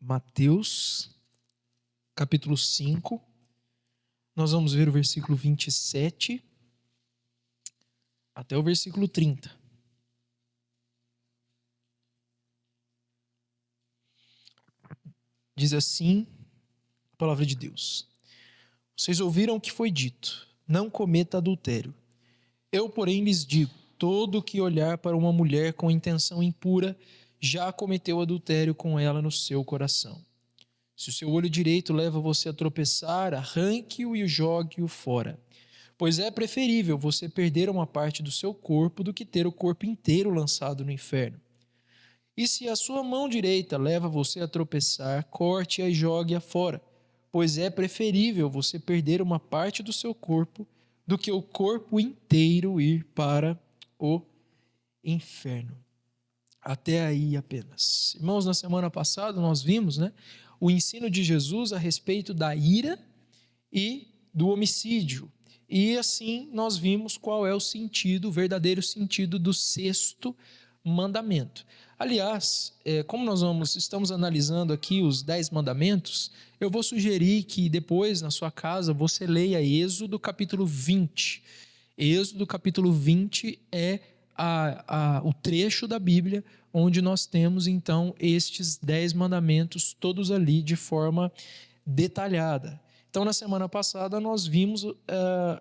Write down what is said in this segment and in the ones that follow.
Mateus, capítulo 5. Nós vamos ver o versículo 27 até o versículo 30. Diz assim a palavra de Deus: Vocês ouviram o que foi dito: não cometa adultério. Eu, porém, lhes digo: todo que olhar para uma mulher com intenção impura já cometeu adultério com ela no seu coração. Se o seu olho direito leva você a tropeçar, arranque-o e jogue-o fora. Pois é preferível você perder uma parte do seu corpo do que ter o corpo inteiro lançado no inferno. E se a sua mão direita leva você a tropeçar, corte-a e jogue-a fora. Pois é preferível você perder uma parte do seu corpo do que o corpo inteiro ir para o inferno. Até aí apenas. Irmãos, na semana passada nós vimos, o ensino de Jesus a respeito da ira e do homicídio. E assim nós vimos qual é o sentido, o verdadeiro sentido do sexto mandamento. Aliás, como estamos analisando aqui os 10 mandamentos, eu vou sugerir que depois na sua casa você leia Êxodo capítulo 20. Êxodo capítulo 20 é o trecho da Bíblia onde nós temos então estes 10 mandamentos todos ali de forma detalhada. Então na semana passada nós vimos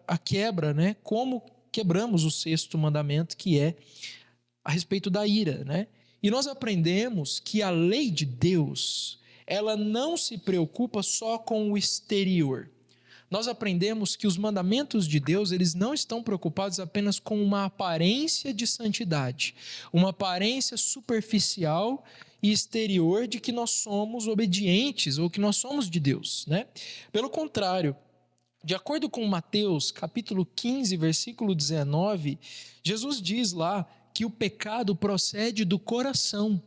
a quebra, como quebramos o sexto mandamento, que é a respeito da ira, E nós aprendemos que a lei de Deus, ela não se preocupa só com o exterior. Nós aprendemos que os mandamentos de Deus, eles não estão preocupados apenas com uma aparência de santidade, uma aparência superficial e exterior de que nós somos obedientes ou que nós somos de Deus, Pelo contrário, de acordo com Mateus, capítulo 15, versículo 19, Jesus diz lá que o pecado procede do coração,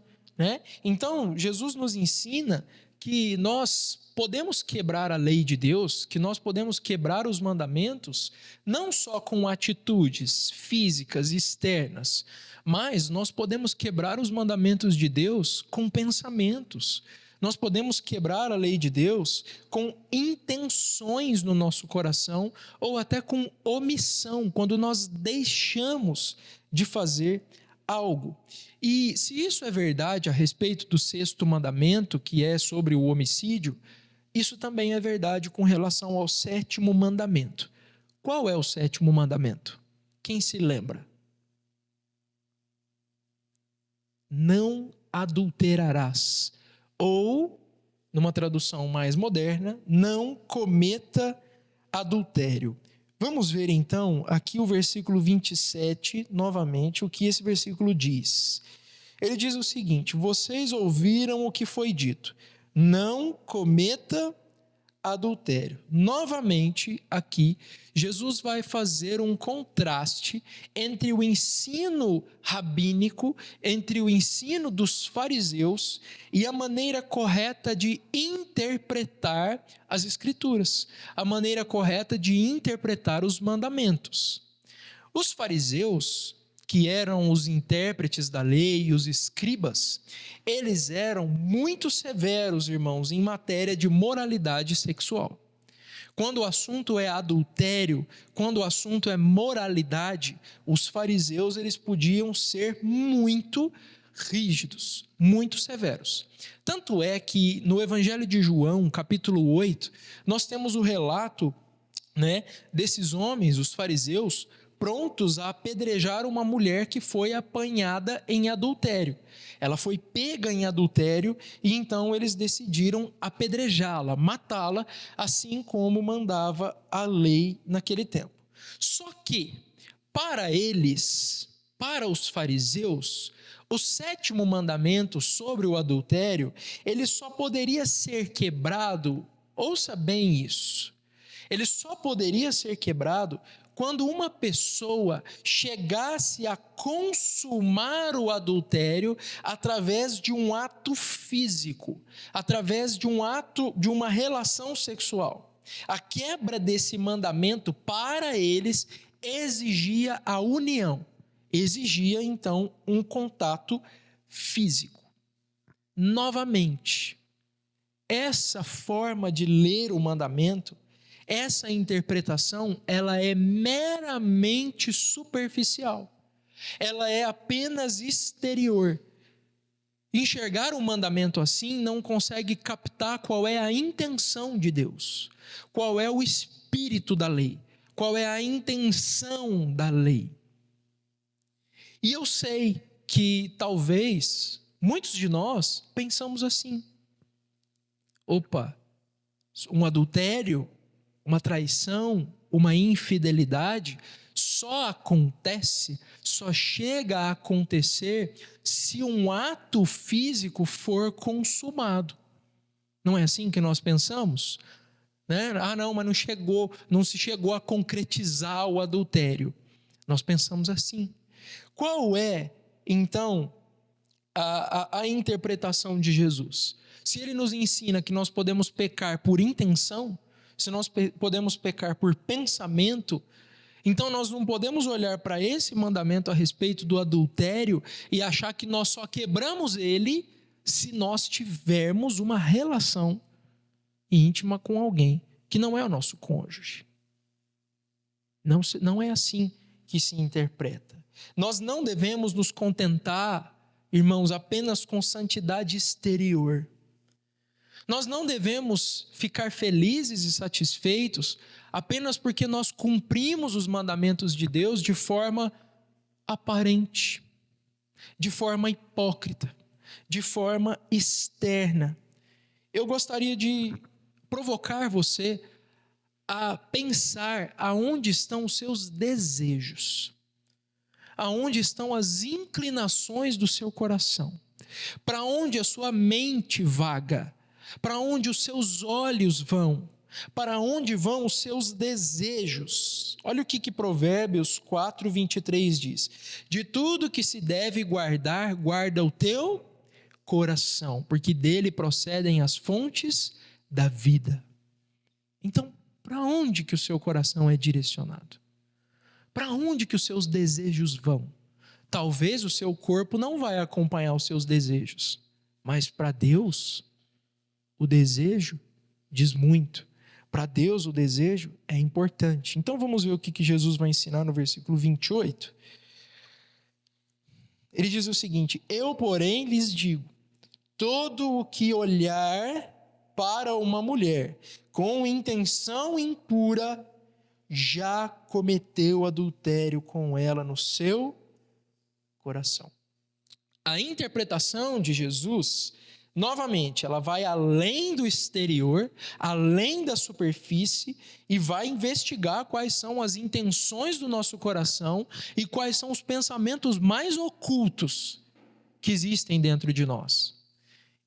Então, Jesus nos ensina que nós podemos quebrar a lei de Deus, que nós podemos quebrar os mandamentos, não só com atitudes físicas externas, mas nós podemos quebrar os mandamentos de Deus com pensamentos. Nós podemos quebrar a lei de Deus com intenções no nosso coração ou até com omissão, quando nós deixamos de fazer algo. E se isso é verdade a respeito do sexto mandamento, que é sobre o homicídio, isso também é verdade com relação ao sétimo mandamento. Qual é o sétimo mandamento? Quem se lembra? Não adulterarás. Ou, numa tradução mais moderna, não cometa adultério. Vamos ver então aqui o versículo 27, novamente, o que esse versículo diz. Ele diz o seguinte: vocês ouviram o que foi dito, não cometa adultério. Novamente, aqui, Jesus vai fazer um contraste entre o ensino rabínico, entre o ensino dos fariseus e a maneira correta de interpretar as Escrituras, a maneira correta de interpretar os mandamentos. Os fariseus, que eram os intérpretes da lei, os escribas, eles eram muito severos, irmãos, em matéria de moralidade sexual. Quando o assunto é adultério, quando o assunto é moralidade, os fariseus eles podiam ser muito rígidos, muito severos. Tanto é que no Evangelho de João, capítulo 8, nós temos o relato, desses homens, os fariseus, prontos a apedrejar uma mulher que foi apanhada em adultério. Ela foi pega em adultério e então eles decidiram apedrejá-la, matá-la, assim como mandava a lei naquele tempo. Só que, para eles, para os fariseus, o sétimo mandamento sobre o adultério, ele só poderia ser quebrado, ouça bem isso, ele só poderia ser quebrado quando uma pessoa chegasse a consumar o adultério através de um ato físico, através de um ato, de uma relação sexual. A quebra desse mandamento para eles exigia a união, exigia então um contato físico. Novamente, essa forma de ler o mandamento, essa interpretação, ela é meramente superficial. Ela é apenas exterior. Enxergar o mandamento assim não consegue captar qual é a intenção de Deus, qual é o espírito da lei, qual é a intenção da lei. E eu sei que talvez muitos de nós pensamos assim: opa, um adultério, uma traição, uma infidelidade só acontece, só chega a acontecer se um ato físico for consumado. Não é assim que nós pensamos? Né? Ah, não, mas não se chegou a concretizar o adultério. Nós pensamos assim. Qual é, então, a interpretação de Jesus? Se ele nos ensina que nós podemos pecar por intenção, se nós podemos pecar por pensamento, então nós não podemos olhar para esse mandamento a respeito do adultério e achar que nós só quebramos ele se nós tivermos uma relação íntima com alguém que não é o nosso cônjuge. Não é assim que se interpreta. Nós não devemos nos contentar, irmãos, apenas com santidade exterior. Nós não devemos ficar felizes e satisfeitos apenas porque nós cumprimos os mandamentos de Deus de forma aparente, de forma hipócrita, de forma externa. Eu gostaria de provocar você a pensar aonde estão os seus desejos, aonde estão as inclinações do seu coração, para onde a sua mente vaga, para onde os seus olhos vão, para onde vão os seus desejos. Olha o que Provérbios 4:23 diz: de tudo que se deve guardar, guarda o teu coração, porque dele procedem as fontes da vida. Então, para onde que o seu coração é direcionado? Para onde que os seus desejos vão? Talvez o seu corpo não vai acompanhar os seus desejos, mas para Deus, o desejo diz muito. Para Deus, o desejo é importante. Então, vamos ver o que Jesus vai ensinar no versículo 28. Ele diz o seguinte: eu, porém, lhes digo, todo o que olhar para uma mulher com intenção impura, já cometeu adultério com ela no seu coração. A interpretação de Jesus, novamente, ela vai além do exterior, além da superfície, e vai investigar quais são as intenções do nosso coração e quais são os pensamentos mais ocultos que existem dentro de nós.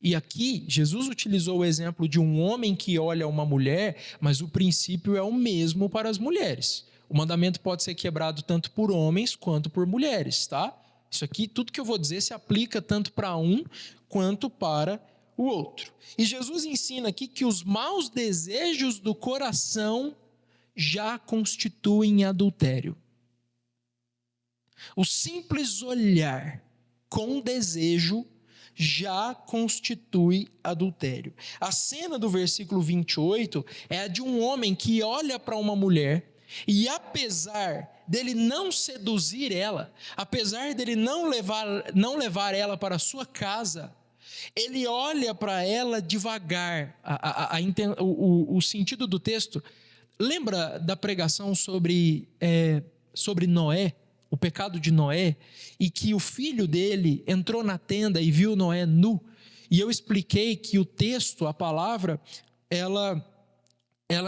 E aqui, Jesus utilizou o exemplo de um homem que olha uma mulher, mas o princípio é o mesmo para as mulheres. O mandamento pode ser quebrado tanto por homens quanto por mulheres, tá? Isso aqui, tudo que eu vou dizer, se aplica tanto para um quanto para o outro. E Jesus ensina aqui que os maus desejos do coração já constituem adultério. O simples olhar com desejo já constitui adultério. A cena do versículo 28 é a de um homem que olha para uma mulher e, apesar dele não seduzir ela, apesar dele não levar ela para a sua casa, ele olha para ela devagar. O sentido do texto, lembra da pregação sobre Noé? O pecado de Noé, e que o filho dele entrou na tenda e viu Noé nu, e eu expliquei que o texto, a palavra, ela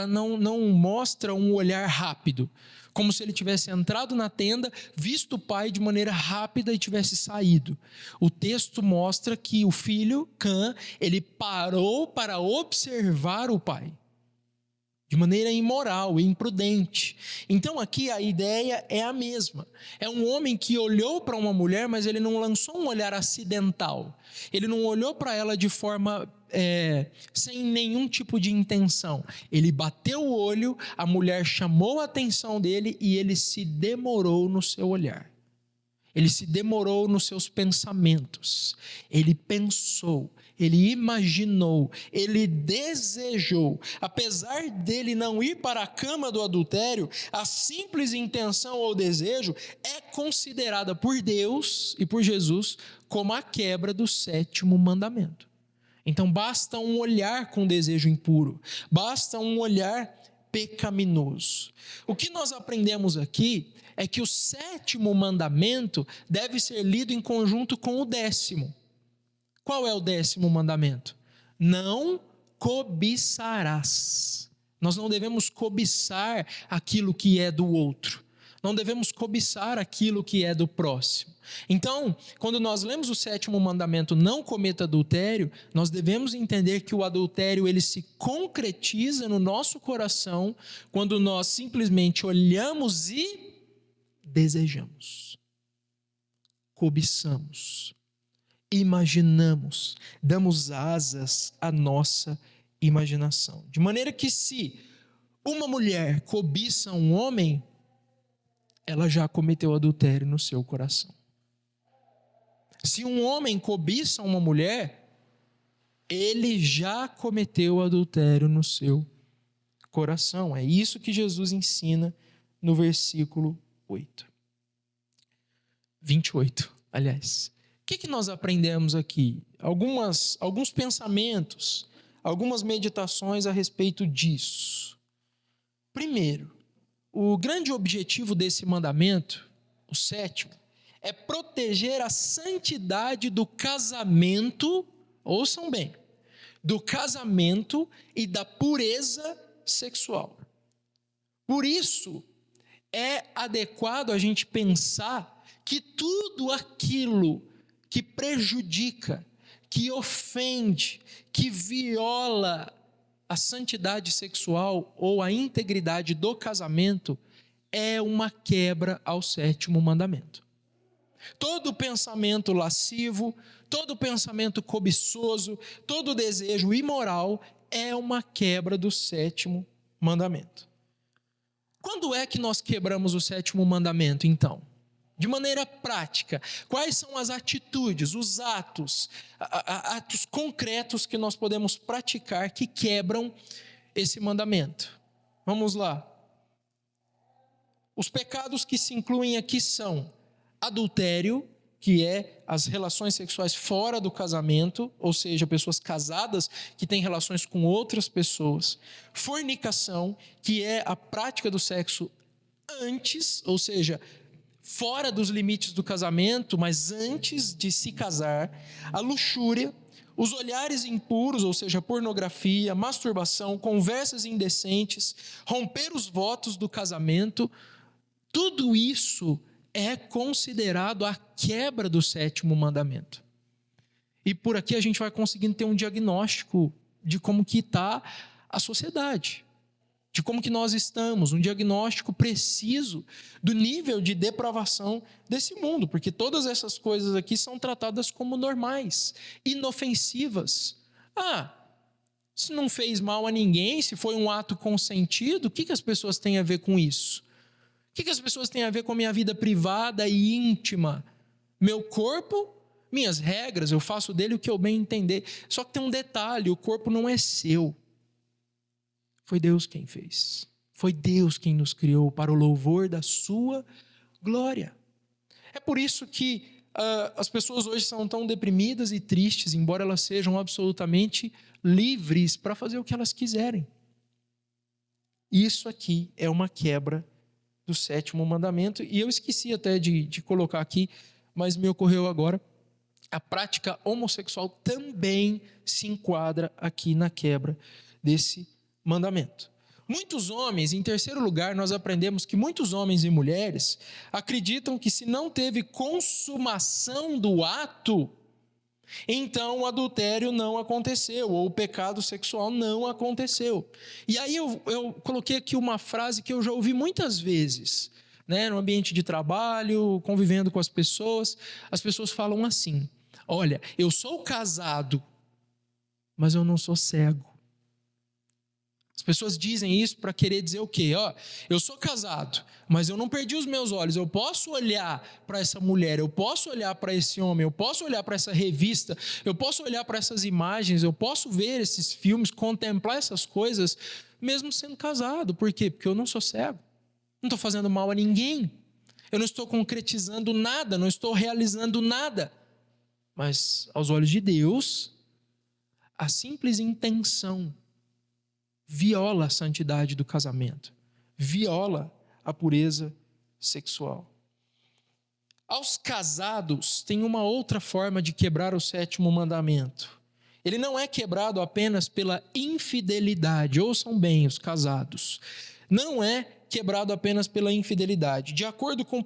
não mostra um olhar rápido, como se ele tivesse entrado na tenda, visto o pai de maneira rápida e tivesse saído. O texto mostra que o filho, Cã, ele parou para observar o pai, de maneira imoral e imprudente. Então aqui a ideia é a mesma. É um homem que olhou para uma mulher, mas ele não lançou um olhar acidental. Ele não olhou para ela de forma sem nenhum tipo de intenção. Ele bateu o olho, a mulher chamou a atenção dele e ele se demorou no seu olhar. Ele se demorou nos seus pensamentos. Ele pensou, ele imaginou, ele desejou. Apesar dele não ir para a cama do adultério, a simples intenção ou desejo é considerada por Deus e por Jesus como a quebra do 7º mandamento. Então basta um olhar com desejo impuro, basta um olhar pecaminoso. O que nós aprendemos aqui é que o 7º mandamento deve ser lido em conjunto com o 10º. Qual é o 10º mandamento? Não cobiçarás. Nós não devemos cobiçar aquilo que é do outro. Não devemos cobiçar aquilo que é do próximo. Então, quando nós lemos o 7º mandamento, não cometa adultério, nós devemos entender que o adultério ele se concretiza no nosso coração quando nós simplesmente olhamos e desejamos, cobiçamos, imaginamos, damos asas à nossa imaginação. De maneira que se uma mulher cobiça um homem, ela já cometeu adultério no seu coração. Se um homem cobiça uma mulher, ele já cometeu adultério no seu coração. É isso que Jesus ensina no versículo 28, aliás. O que nós aprendemos aqui? Alguns pensamentos, algumas meditações a respeito disso. Primeiro, o grande objetivo desse mandamento, o 7º, é proteger a santidade do casamento, ouçam bem, do casamento e da pureza sexual. Por isso, é adequado a gente pensar que tudo aquilo que prejudica, que ofende, que viola a santidade sexual ou a integridade do casamento é uma quebra ao 7º mandamento. Todo pensamento lascivo, todo pensamento cobiçoso, todo desejo imoral é uma quebra do 7º mandamento. Quando é que nós quebramos o 7º mandamento, então? De maneira prática, quais são as atitudes, os atos concretos que nós podemos praticar que quebram esse mandamento? Vamos lá. Os pecados que se incluem aqui são adultério, que é as relações sexuais fora do casamento, ou seja, pessoas casadas que têm relações com outras pessoas. Fornicação, que é a prática do sexo antes, ou seja, fora dos limites do casamento, mas antes de se casar. A luxúria, os olhares impuros, ou seja, pornografia, masturbação, conversas indecentes, romper os votos do casamento, tudo isso é considerado a quebra do 7º mandamento. E por aqui a gente vai conseguindo ter um diagnóstico de como que está a sociedade, de como que nós estamos, um diagnóstico preciso do nível de depravação desse mundo, porque todas essas coisas aqui são tratadas como normais, inofensivas. Se não fez mal a ninguém, se foi um ato consentido, o que as pessoas têm a ver com isso? O que as pessoas têm a ver com a minha vida privada e íntima? Meu corpo, minhas regras, eu faço dele o que eu bem entender. Só que tem um detalhe, o corpo não é seu. Foi Deus quem fez. Foi Deus quem nos criou para o louvor da sua glória. É por isso que as pessoas hoje são tão deprimidas e tristes, embora elas sejam absolutamente livres para fazer o que elas quiserem. Isso aqui é uma quebra do 7º mandamento, e eu esqueci até de colocar aqui, mas me ocorreu agora, a prática homossexual também se enquadra aqui na quebra desse mandamento. Muitos homens, em terceiro lugar, nós aprendemos que muitos homens e mulheres acreditam que se não teve consumação do ato, então o adultério não aconteceu, ou o pecado sexual não aconteceu. E aí eu coloquei aqui uma frase que eu já ouvi muitas vezes, no ambiente de trabalho, convivendo com as pessoas falam assim: olha, eu sou casado, mas eu não sou cego. As pessoas dizem isso para querer dizer o quê? Eu sou casado, mas eu não perdi os meus olhos. Eu posso olhar para essa mulher, eu posso olhar para esse homem, eu posso olhar para essa revista, eu posso olhar para essas imagens, eu posso ver esses filmes, contemplar essas coisas, mesmo sendo casado. Por quê? Porque eu não sou cego. Não estou fazendo mal a ninguém. Eu não estou concretizando nada, não estou realizando nada. Mas, aos olhos de Deus, a simples intenção viola a santidade do casamento, viola a pureza sexual. Aos casados, tem uma outra forma de quebrar o 7º mandamento. Ele não é quebrado apenas pela infidelidade. Ouçam bem, os casados. Não é quebrado apenas pela infidelidade. De acordo com 1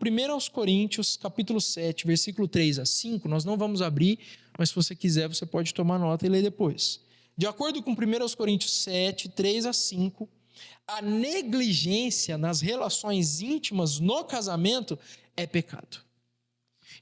Coríntios, capítulo 7, versículo 3 a 5, nós não vamos abrir, mas se você quiser, você pode tomar nota e ler depois. De acordo com 1 Coríntios 7, 3 a 5, a negligência nas relações íntimas no casamento é pecado.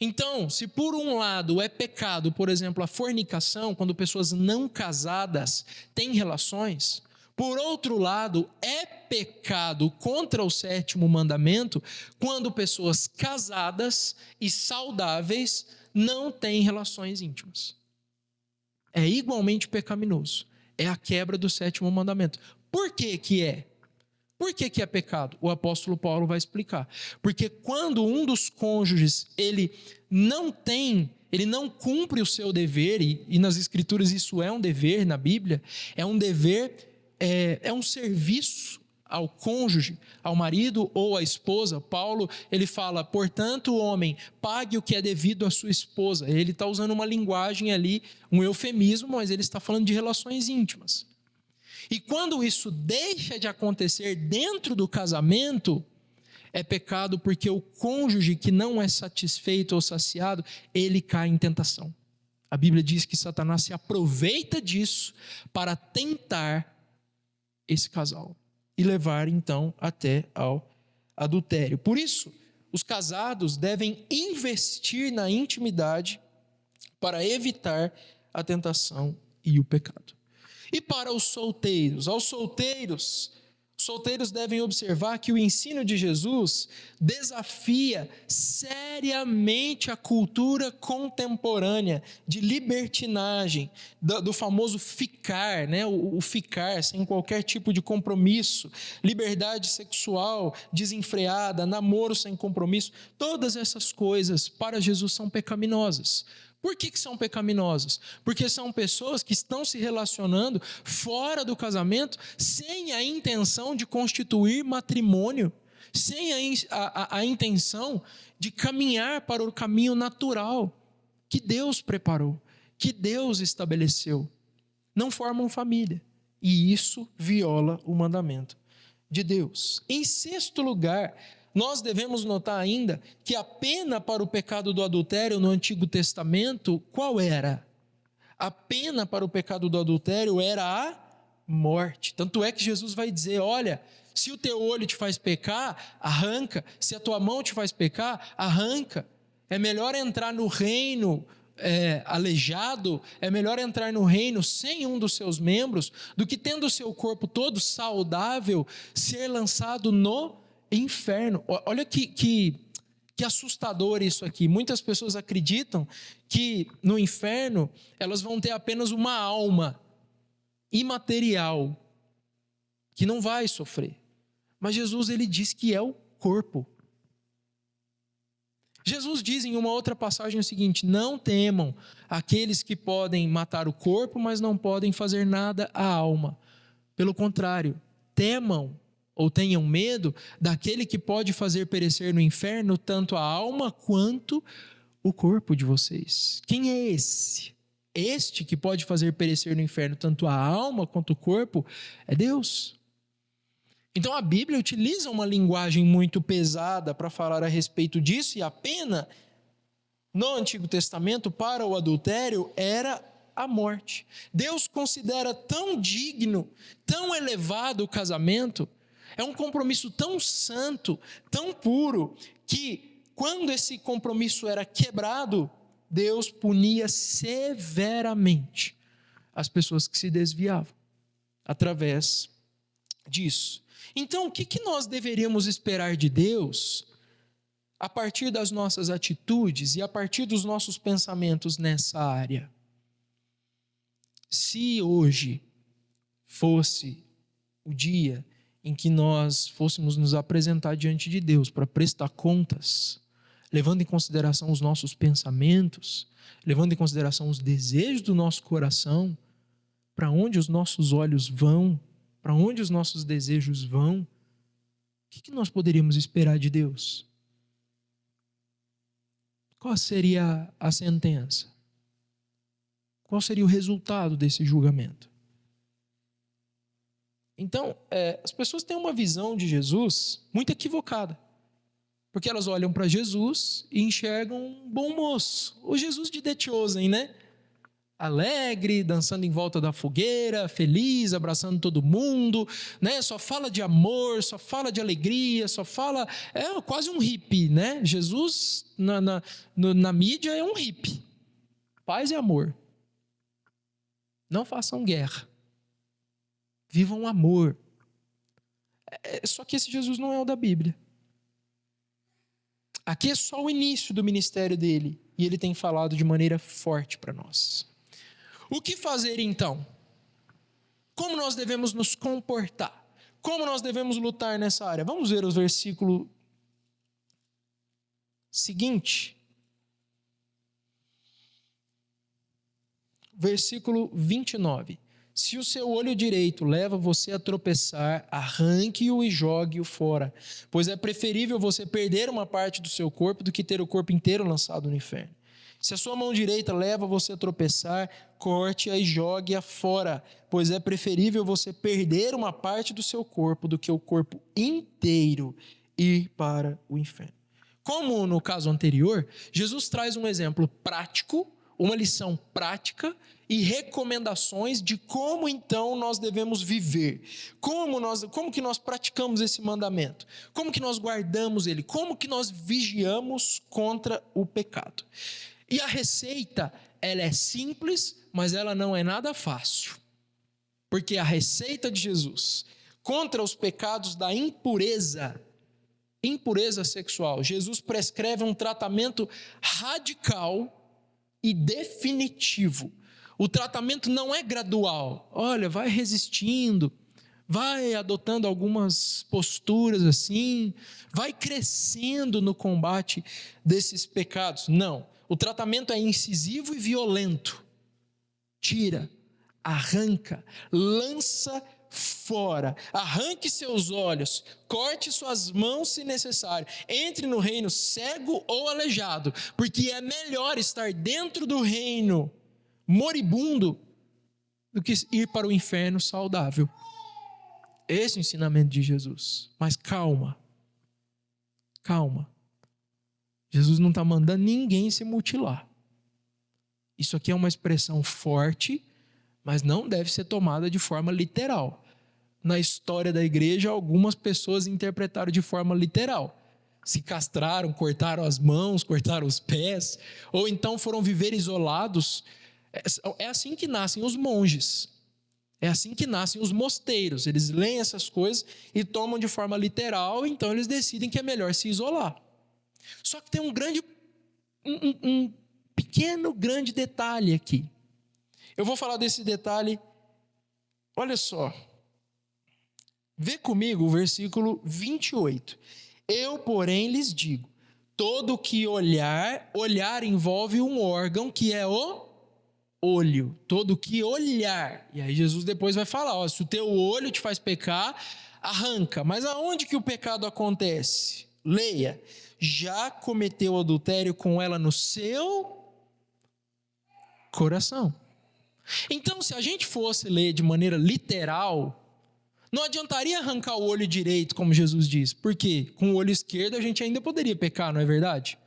Então, se por um lado é pecado, por exemplo, a fornicação, quando pessoas não casadas têm relações, por outro lado, é pecado contra o 7º mandamento quando pessoas casadas e saudáveis não têm relações íntimas. É igualmente pecaminoso. É a quebra do 7º mandamento. Por que que é? Por que que é pecado? O apóstolo Paulo vai explicar. Porque quando um dos cônjuges, ele não cumpre o seu dever, e nas escrituras isso é um dever na Bíblia, é um dever, é um serviço ao cônjuge, ao marido ou à esposa. Paulo, ele fala, portanto, o homem pague o que é devido à sua esposa. Ele está usando uma linguagem ali, um eufemismo, mas ele está falando de relações íntimas. E quando isso deixa de acontecer dentro do casamento, é pecado porque o cônjuge que não é satisfeito ou saciado, ele cai em tentação. A Bíblia diz que Satanás se aproveita disso para tentar esse casal e levar então até ao adultério. Por isso, os casados devem investir na intimidade para evitar a tentação e o pecado. E para os solteiros? Aos solteiros, os solteiros devem observar que o ensino de Jesus desafia seriamente a cultura contemporânea de libertinagem, do famoso ficar, né? O ficar sem qualquer tipo de compromisso, liberdade sexual desenfreada, namoro sem compromisso. Todas essas coisas para Jesus são pecaminosas. Por que são pecaminosas? Porque são pessoas que estão se relacionando fora do casamento sem a intenção de constituir matrimônio, sem a intenção de caminhar para o caminho natural que Deus preparou, que Deus estabeleceu. Não formam família. E isso viola o mandamento de Deus. Em 6º lugar, nós devemos notar ainda que a pena para o pecado do adultério no Antigo Testamento, qual era? A pena para o pecado do adultério era a morte. Tanto é que Jesus vai dizer, olha, se o teu olho te faz pecar, arranca. Se a tua mão te faz pecar, arranca. É melhor entrar no reino aleijado, é melhor entrar no reino sem um dos seus membros, do que tendo o seu corpo todo saudável, ser lançado no inferno. Olha que assustador isso aqui. Muitas pessoas acreditam que no inferno elas vão ter apenas uma alma imaterial que não vai sofrer. Mas Jesus, ele diz que é o corpo. Jesus diz em uma outra passagem o seguinte: não temam aqueles que podem matar o corpo, mas não podem fazer nada à alma. Pelo contrário, temam ou tenham medo daquele que pode fazer perecer no inferno tanto a alma quanto o corpo de vocês. Quem é esse? Este que pode fazer perecer no inferno tanto a alma quanto o corpo é Deus. Então a Bíblia utiliza uma linguagem muito pesada para falar a respeito disso, e a pena no Antigo Testamento para o adultério era a morte. Deus considera tão digno, tão elevado o casamento, é um compromisso tão santo, tão puro, que quando esse compromisso era quebrado, Deus punia severamente as pessoas que se desviavam, através disso. Então, o que nós deveríamos esperar de Deus a partir das nossas atitudes e a partir dos nossos pensamentos nessa área? Se hoje fosse o dia em que nós fôssemos nos apresentar diante de Deus para prestar contas, levando em consideração os nossos pensamentos, levando em consideração os desejos do nosso coração, para onde os nossos olhos vão, para onde os nossos desejos vão, o que nós poderíamos esperar de Deus? Qual seria a sentença? Qual seria o resultado desse julgamento? Então, as pessoas têm uma visão de Jesus muito equivocada, porque elas olham para Jesus e enxergam um bom moço, o Jesus de The Chosen, né? Alegre, dançando em volta da fogueira, feliz, abraçando todo mundo, né? Só fala de amor, só fala de alegria, só fala... É quase um hippie, né? Jesus, na mídia, é um hippie. Paz e amor. Não façam guerra. Vivam amor. Só que esse Jesus não é o da Bíblia. Aqui é só o início do ministério dele, e ele tem falado de maneira forte para nós. O que fazer então? Como nós devemos nos comportar? Como nós devemos lutar nessa área? Vamos ver o versículo seguinte. Versículo 29. Se o seu olho direito leva você a tropeçar, arranque-o e jogue-o fora, pois é preferível você perder uma parte do seu corpo do que ter o corpo inteiro lançado no inferno. Se a sua mão direita leva você a tropeçar, corte-a e jogue-a fora, pois é preferível você perder uma parte do seu corpo do que o corpo inteiro ir para o inferno. Como no caso anterior, Jesus traz um exemplo prático, uma lição prática e recomendações de como então nós devemos viver, como que nós praticamos esse mandamento, como que nós guardamos ele, como que nós vigiamos contra o pecado. E a receita, ela é simples, mas ela não é nada fácil, porque a receita de Jesus contra os pecados da impureza sexual, Jesus prescreve um tratamento radical e definitivo. O tratamento não é gradual. Olha, vai resistindo, vai adotando algumas posturas assim, vai crescendo no combate desses pecados. Não, o tratamento é incisivo e violento. Tira, arranca, lança fora, arranque seus olhos, corte suas mãos se necessário, entre no reino cego ou aleijado, porque é melhor estar dentro do reino moribundo do que ir para o inferno saudável. Esse é o ensinamento de Jesus. Mas calma, Jesus não está mandando ninguém se mutilar. Isso aqui é uma expressão forte, mas não deve ser tomada de forma literal. Na história da igreja, algumas pessoas interpretaram de forma literal. Se castraram, cortaram as mãos, cortaram os pés, ou então foram viver isolados. É assim que nascem os monges. É assim que nascem os mosteiros. Eles leem essas coisas e tomam de forma literal, então eles decidem que é melhor se isolar. Só que tem um pequeno, grande detalhe aqui. Eu vou falar desse detalhe. Olha só. Vê comigo o versículo 28. Eu, porém, lhes digo, todo que olhar envolve um órgão que é o olho. Todo que olhar. E aí Jesus depois vai falar, se o teu olho te faz pecar, arranca. Mas aonde que o pecado acontece? Leia. Já cometeu adultério com ela no seu coração. Então, se a gente fosse ler de maneira literal, não adiantaria arrancar o olho direito, como Jesus diz. Por quê? Com o olho esquerdo a gente ainda poderia pecar, não é verdade?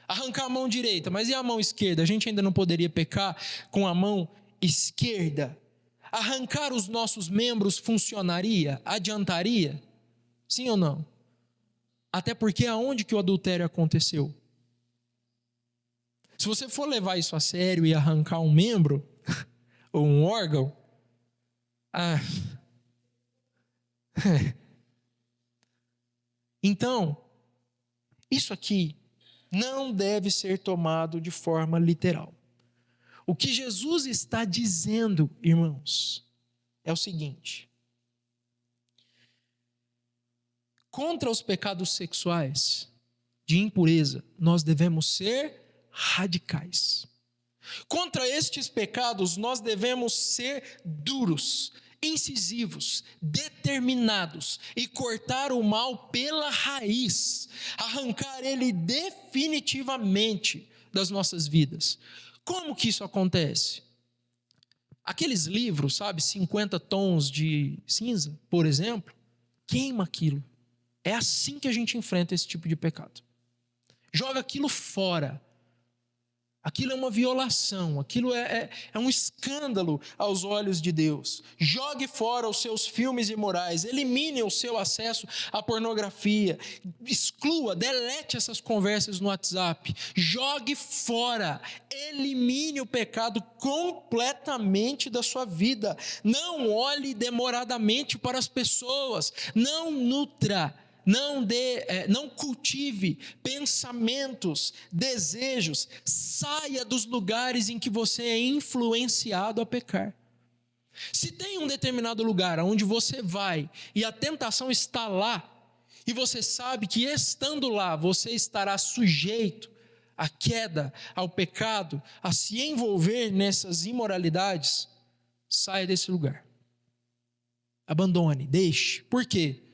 Arrancar a mão direita, mas e a mão esquerda? A gente ainda não poderia pecar com a mão esquerda? Arrancar os nossos membros funcionaria? Adiantaria? Sim ou não? Até porque aonde que o adultério aconteceu? Se você for levar isso a sério e arrancar um membro ou um órgão, Então, isso aqui não deve ser tomado de forma literal. O que Jesus está dizendo, irmãos, é o seguinte: contra os pecados sexuais de impureza, nós devemos ser radicais. Contra estes pecados, nós devemos ser duros, incisivos, determinados e cortar o mal pela raiz, arrancar ele definitivamente das nossas vidas. Como que isso acontece? Aqueles livros, sabe, 50 tons de cinza, por exemplo, queima aquilo. É assim que a gente enfrenta esse tipo de pecado. Joga aquilo fora. Aquilo é uma violação, aquilo é um escândalo aos olhos de Deus. Jogue fora os seus filmes imorais, elimine o seu acesso à pornografia, exclua, delete essas conversas no WhatsApp, jogue fora, elimine o pecado completamente da sua vida. Não olhe demoradamente para as pessoas, não nutra. Não cultive pensamentos, desejos, saia dos lugares em que você é influenciado a pecar. Se tem um determinado lugar onde você vai e a tentação está lá, e você sabe que estando lá você estará sujeito à queda, ao pecado, a se envolver nessas imoralidades, saia desse lugar. Abandone, deixe. Por quê?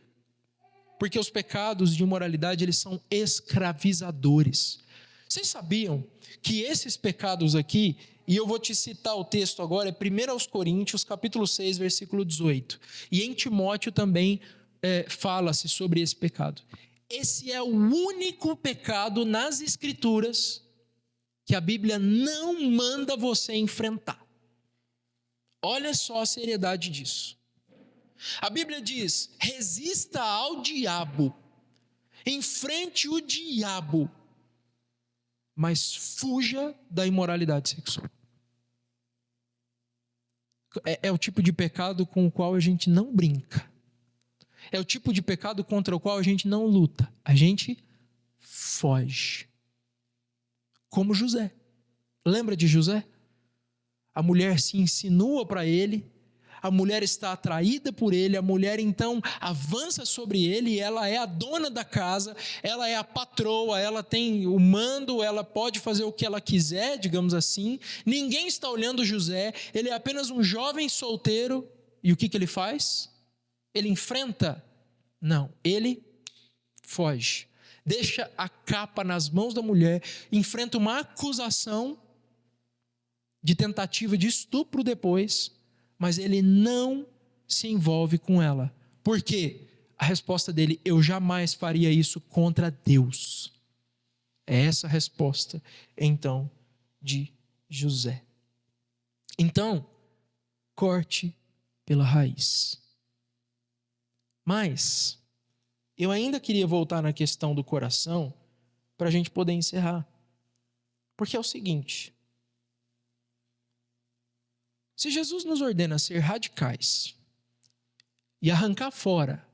Porque os pecados de imoralidade, eles são escravizadores. Vocês sabiam que esses pecados aqui, e eu vou te citar o texto agora, é 1 Coríntios, capítulo 6, versículo 18. E em Timóteo também fala-se sobre esse pecado. Esse é o único pecado nas Escrituras que a Bíblia não manda você enfrentar. Olha só a seriedade disso. A Bíblia diz: resista ao diabo, enfrente o diabo, mas fuja da imoralidade sexual. É o tipo de pecado com o qual a gente não brinca. É o tipo de pecado contra o qual a gente não luta. A gente foge. Como José. Lembra de José? A mulher se insinua para ele, a mulher está atraída por ele, a mulher então avança sobre ele, ela é a dona da casa, ela é a patroa, ela tem o mando, ela pode fazer o que ela quiser, digamos assim. Ninguém está olhando José, ele é apenas um jovem solteiro. E o que ele faz? Ele enfrenta? Não, ele foge. Deixa a capa nas mãos da mulher, enfrenta uma acusação de tentativa de estupro depois, mas ele não se envolve com ela. Por quê? A resposta dele: eu jamais faria isso contra Deus. É essa a resposta, então, de José. Então, corte pela raiz. Mas, eu ainda queria voltar na questão do coração, para a gente poder encerrar. Porque é o seguinte: se Jesus nos ordena ser radicais e arrancar fora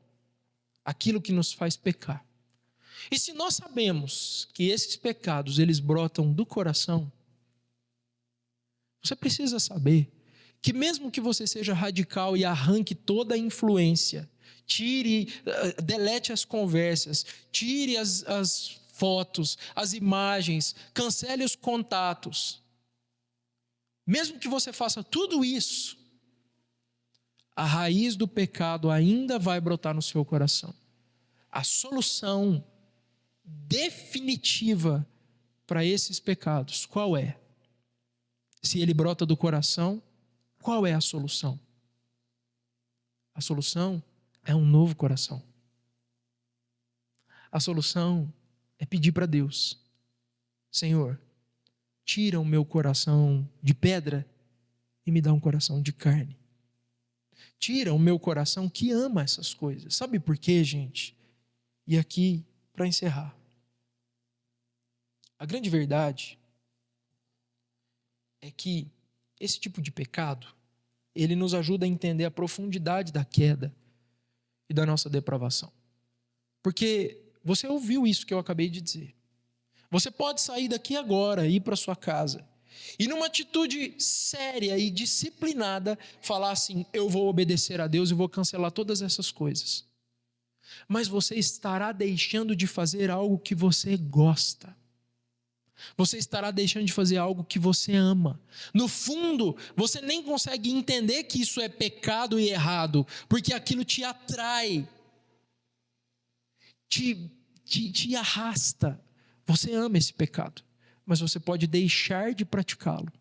aquilo que nos faz pecar, e se nós sabemos que esses pecados eles brotam do coração, você precisa saber que mesmo que você seja radical e arranque toda a influência, delete as conversas, tire as fotos, as imagens, cancele os contatos, mesmo que você faça tudo isso, a raiz do pecado ainda vai brotar no seu coração. A solução definitiva para esses pecados, qual é? Se ele brota do coração, qual é a solução? A solução é um novo coração. A solução é pedir para Deus: Senhor, tira o meu coração de pedra e me dá um coração de carne. Tira o meu coração que ama essas coisas. Sabe por quê, gente? E aqui, para encerrar, a grande verdade é que esse tipo de pecado, ele nos ajuda a entender a profundidade da queda e da nossa depravação. Porque você ouviu isso que eu acabei de dizer. Você pode sair daqui agora, ir para sua casa e numa atitude séria e disciplinada falar assim: eu vou obedecer a Deus e vou cancelar todas essas coisas. Mas você estará deixando de fazer algo que você gosta. Você estará deixando de fazer algo que você ama. No fundo, você nem consegue entender que isso é pecado e errado, porque aquilo te atrai, te arrasta. Você ama esse pecado, mas você pode deixar de praticá-lo.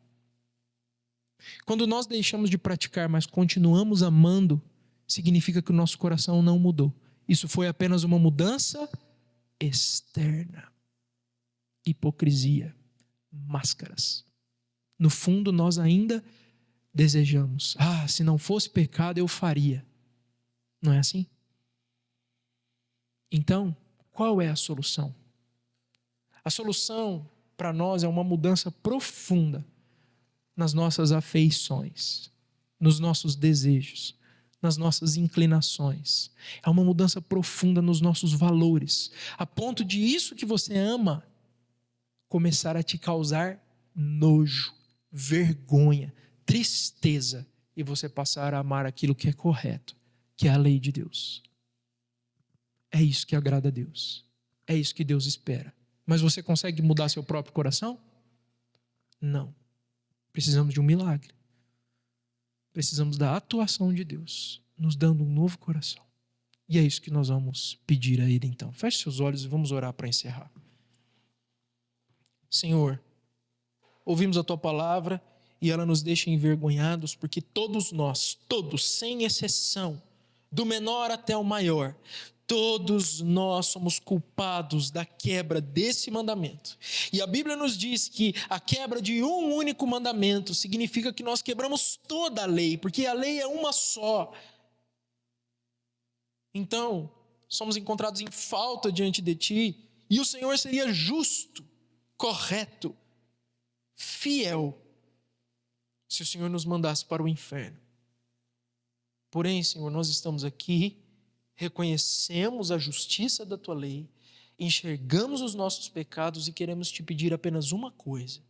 Quando nós deixamos de praticar, mas continuamos amando, significa que o nosso coração não mudou. Isso foi apenas uma mudança externa. Hipocrisia, máscaras. No fundo, nós ainda desejamos. Se não fosse pecado, eu faria. Não é assim? Então, qual é a solução? A solução para nós é uma mudança profunda nas nossas afeições, nos nossos desejos, nas nossas inclinações. É uma mudança profunda nos nossos valores, a ponto de isso que você ama começar a te causar nojo, vergonha, tristeza, e você passar a amar aquilo que é correto, que é a lei de Deus. É isso que agrada a Deus. É isso que Deus espera. Mas você consegue mudar seu próprio coração? Não. Precisamos de um milagre. Precisamos da atuação de Deus, nos dando um novo coração. E é isso que nós vamos pedir a Ele então. Feche seus olhos e vamos orar para encerrar. Senhor, ouvimos a Tua palavra e ela nos deixa envergonhados, porque todos nós, todos, sem exceção, do menor até o maior, todos nós somos culpados da quebra desse mandamento. E a Bíblia nos diz que a quebra de um único mandamento significa que nós quebramos toda a lei, porque a lei é uma só. Então, somos encontrados em falta diante de Ti, e o Senhor seria justo, correto, fiel, se o Senhor nos mandasse para o inferno. Porém, Senhor, nós estamos aqui, reconhecemos a justiça da Tua lei, enxergamos os nossos pecados e queremos Te pedir apenas uma coisa: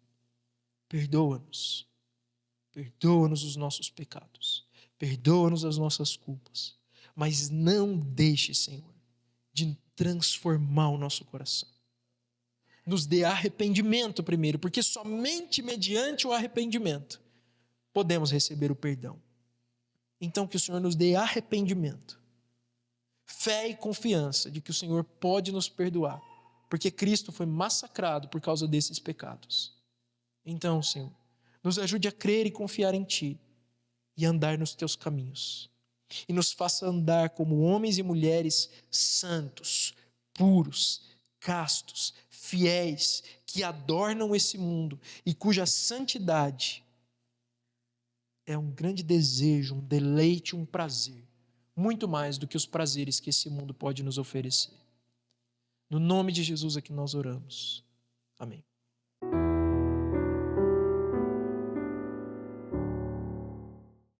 perdoa-nos. Perdoa-nos os nossos pecados, perdoa-nos as nossas culpas, mas não deixe, Senhor, de transformar o nosso coração. Nos dê arrependimento primeiro, porque somente mediante o arrependimento podemos receber o perdão. Então que o Senhor nos dê arrependimento, fé e confiança de que o Senhor pode nos perdoar, porque Cristo foi massacrado por causa desses pecados. Então, Senhor, nos ajude a crer e confiar em Ti e andar nos Teus caminhos. E nos faça andar como homens e mulheres santos, puros, castos, fiéis, que adornam esse mundo e cuja santidade é um grande desejo, um deleite, um prazer, muito mais do que os prazeres que esse mundo pode nos oferecer. No nome de Jesus é que nós oramos. Amém.